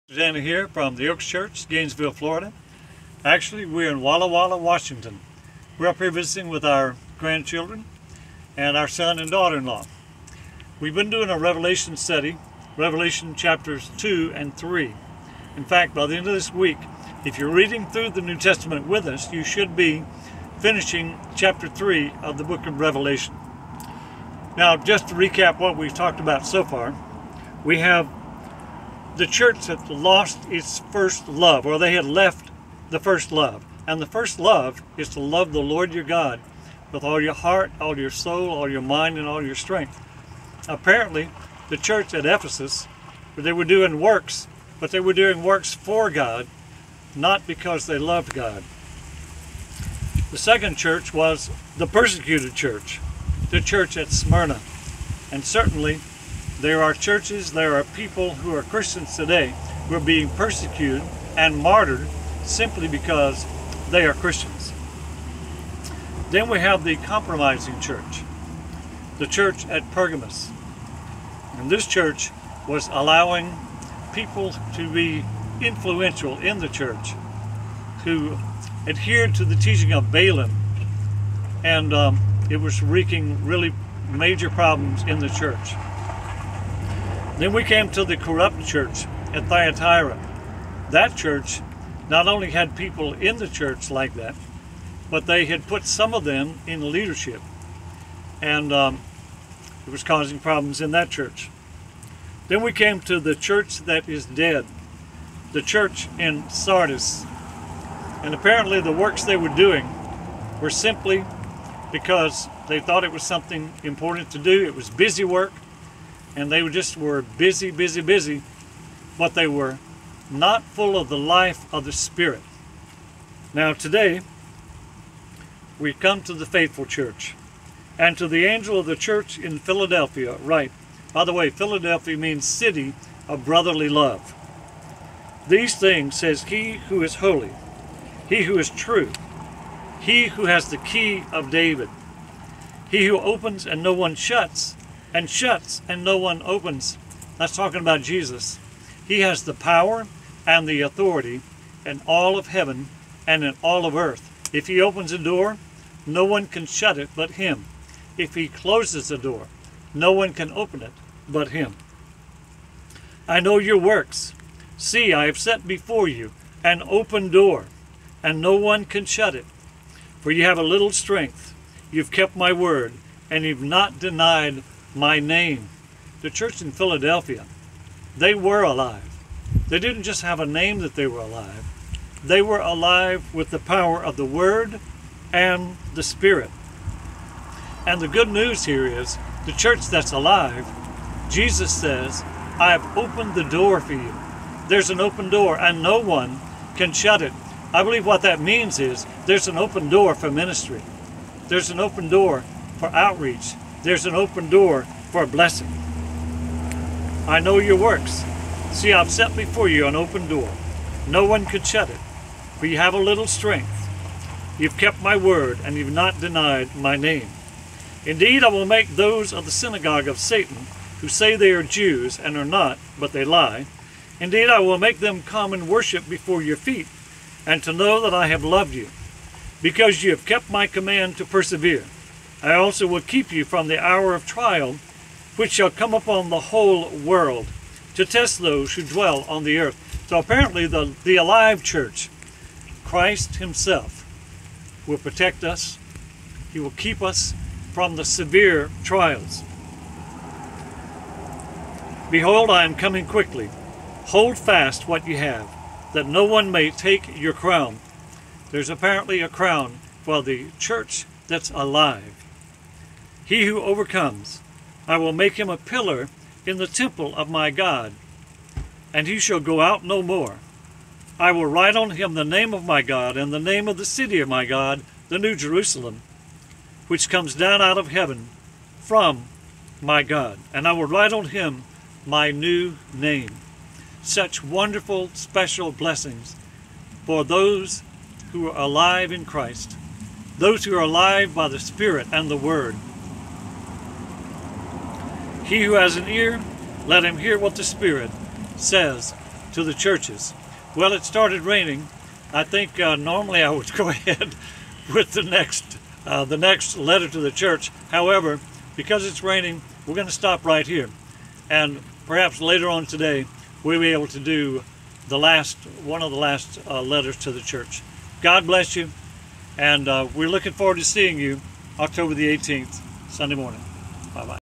Susanna here from the Oaks Church, Gainesville, Florida. Actually, we're in Walla Walla, Washington. We're up here visiting with our grandchildren and our son and daughter-in-law. We've been doing a Revelation study, Revelation chapters 2 and 3. In fact, by the end of this week, if you're reading through the New Testament with us, you should be finishing chapter 3 of the book of Revelation. Now, just to recap what we've talked about so far, we have the church that lost its first love, or they had left the first love. And the first love is to love the Lord your God with all your heart, all your soul, all your mind, and all your strength. Apparently, the church at Ephesus, they were doing works, but they were doing works for God, not because they loved God. The second church was the persecuted church, the church at Smyrna. And certainly, there are churches, there are people who are Christians today who are being persecuted and martyred simply because they are Christians. Then we have the compromising church, the church at Pergamos. And this church was allowing people to be influential in the church who adhered to the teaching of Balaam, and it was wreaking really major problems in the church. Then we came to the corrupt church at Thyatira. That church not only had people in the church like that, but they had put some of them in leadership. And it was causing problems in that church. Then we came to the church that is dead, the church in Sardis. And apparently the works they were doing were simply because they thought it was something important to do. It was busy work. And they were busy, but they were not full of the life of the Spirit. Now today, we come to the faithful church, and to the angel of the church in Philadelphia, write. By the way, Philadelphia means city of brotherly love. These things says he who is holy, he who is true, he who has the key of David, he who opens and no one shuts, and shuts and no one opens. That's talking about Jesus. He has the power and the authority in all of heaven and in all of earth. If he opens a door, no one can shut it but him. If he closes a door, no one can open it but him. I know your works. See, I have set before you an open door, and no one can shut it. For you have a little strength. You've kept my word, and you've not denied my name. The church in Philadelphia, they were alive. They didn't just have a name that they were alive. They were alive with the power of the Word and the Spirit. And the good news here is, the church that's alive, Jesus says, I have opened the door for you. There's an open door, and no one can shut it. I believe what that means is, there's an open door for ministry. There's an open door for outreach. There's an open door for a blessing. I know your works. See, I've set before you an open door. No one could shut it, for you have a little strength. You've kept my word, and you've not denied my name. Indeed, I will make those of the synagogue of Satan, who say they are Jews and are not, but they lie. Indeed, I will make them come and worship before your feet, and to know that I have loved you, because you have kept my command to persevere. I also will keep you from the hour of trial, which shall come upon the whole world, to test those who dwell on the earth. So apparently the alive church, Christ himself, will protect us. He will keep us from the severe trials. Behold, I am coming quickly. Hold fast what you have, that no one may take your crown. There's apparently a crown for the church that's alive. He who overcomes, I will make him a pillar in the temple of my God, and he shall go out no more. I will write on him the name of my God, and the name of the city of my God, the New Jerusalem, which comes down out of heaven from my God. And I will write on him my new name. Such wonderful, special blessings for those who are alive in Christ, those who are alive by the Spirit and the Word. He who has an ear, let him hear what the Spirit says to the churches. Well, it started raining. I think normally I would go ahead with the next letter to the church. However, because it's raining, we're going to stop right here. And perhaps later on today, we'll be able to do one of the last letters to the church. God bless you, and we're looking forward to seeing you October the 18th, Sunday morning. Bye-bye.